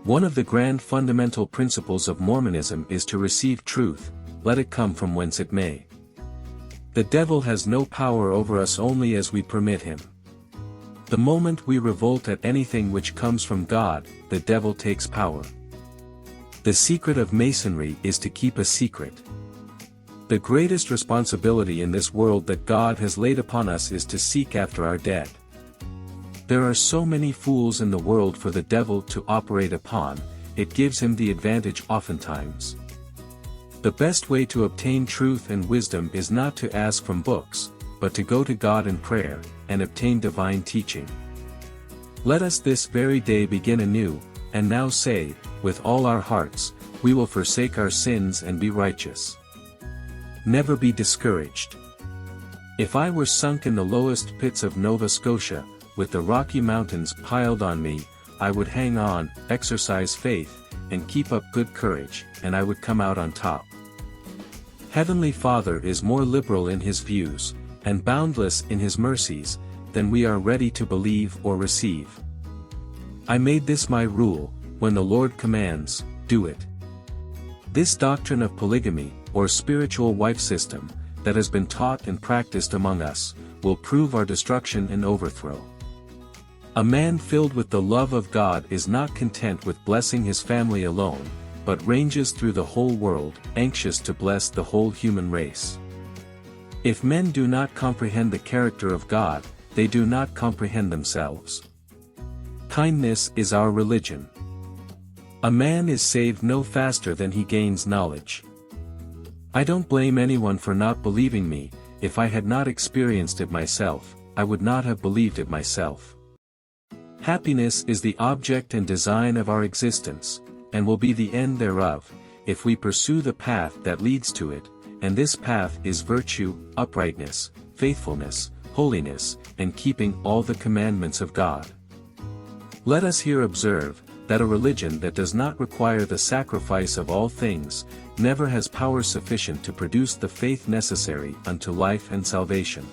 One of the grand fundamental principles of Mormonism is to receive truth, let it come from whence it may. The devil has no power over us only as we permit him. The moment we revolt at anything which comes from God, the devil takes power. The secret of Masonry is to keep a secret. The greatest responsibility in this world that God has laid upon us is to seek after our dead. There are so many fools in the world for the devil to operate upon, it gives him the advantage oftentimes. The best way to obtain truth and wisdom is not to ask from books, but to go to God in prayer, and obtain divine teaching. Let us this very day begin anew, and now say, with all our hearts, we will forsake our sins and be righteous. Never be discouraged. If I were sunk in the lowest pits of Nova Scotia, with the Rocky Mountains piled on me, I would hang on, exercise faith, and keep up good courage, and I would come out on top. Heavenly Father is more liberal in his views, and boundless in his mercies, than we are ready to believe or receive. I made this my rule, when the Lord commands, do it. This doctrine of polygamy, or spiritual wife system, that has been taught and practiced among us, will prove our destruction and overthrow. A man filled with the love of God is not content with blessing his family alone, but ranges through the whole world, anxious to bless the whole human race. If men do not comprehend the character of God, they do not comprehend themselves. Kindness is our religion. A man is saved no faster than he gains knowledge. I don't blame anyone for not believing me. If I had not experienced it myself, I would not have believed it myself. Happiness is the object and design of our existence, and will be the end thereof, if we pursue the path that leads to it, and this path is virtue, uprightness, faithfulness, holiness, and keeping all the commandments of God. Let us here observe, that a religion that does not require the sacrifice of all things, never has power sufficient to produce the faith necessary unto life and salvation.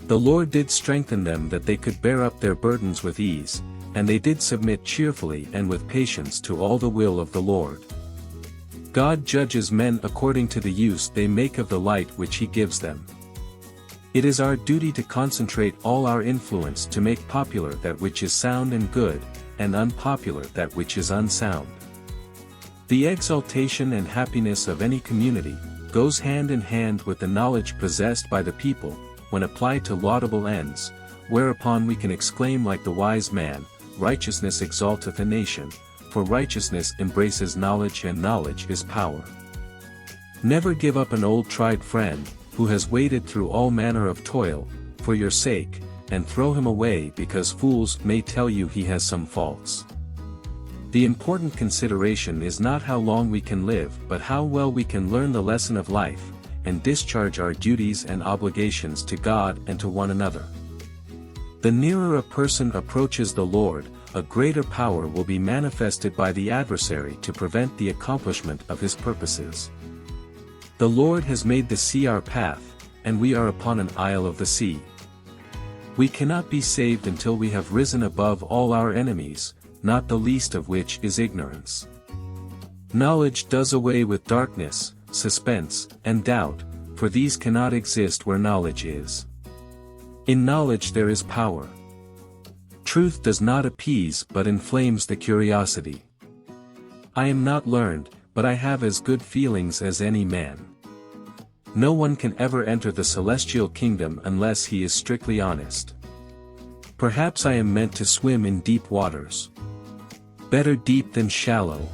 The Lord did strengthen them that they could bear up their burdens with ease, and they did submit cheerfully and with patience to all the will of the Lord. God judges men according to the use they make of the light which he gives them. It is our duty to concentrate all our influence to make popular that which is sound and good, and unpopular that which is unsound. The exaltation and happiness of any community goes hand in hand with the knowledge possessed by the people, when applied to laudable ends, whereupon we can exclaim like the wise man, righteousness exalteth a nation, for righteousness embraces knowledge and knowledge is power. Never give up an old tried friend, who has waded through all manner of toil, for your sake, and throw him away because fools may tell you he has some faults. The important consideration is not how long we can live but how well we can learn the lesson of life, and discharge our duties and obligations to God and to one another. The nearer a person approaches the Lord, a greater power will be manifested by the adversary to prevent the accomplishment of his purposes. The Lord has made the sea our path, and we are upon an isle of the sea. We cannot be saved until we have risen above all our enemies, not the least of which is ignorance. Knowledge does away with darkness, suspense, and doubt, for these cannot exist where knowledge is. In knowledge there is power. Truth does not appease but inflames the curiosity. I am not learned, but I have as good feelings as any man. No one can ever enter the celestial kingdom unless he is strictly honest. Perhaps I am meant to swim in deep waters. Better deep than shallow.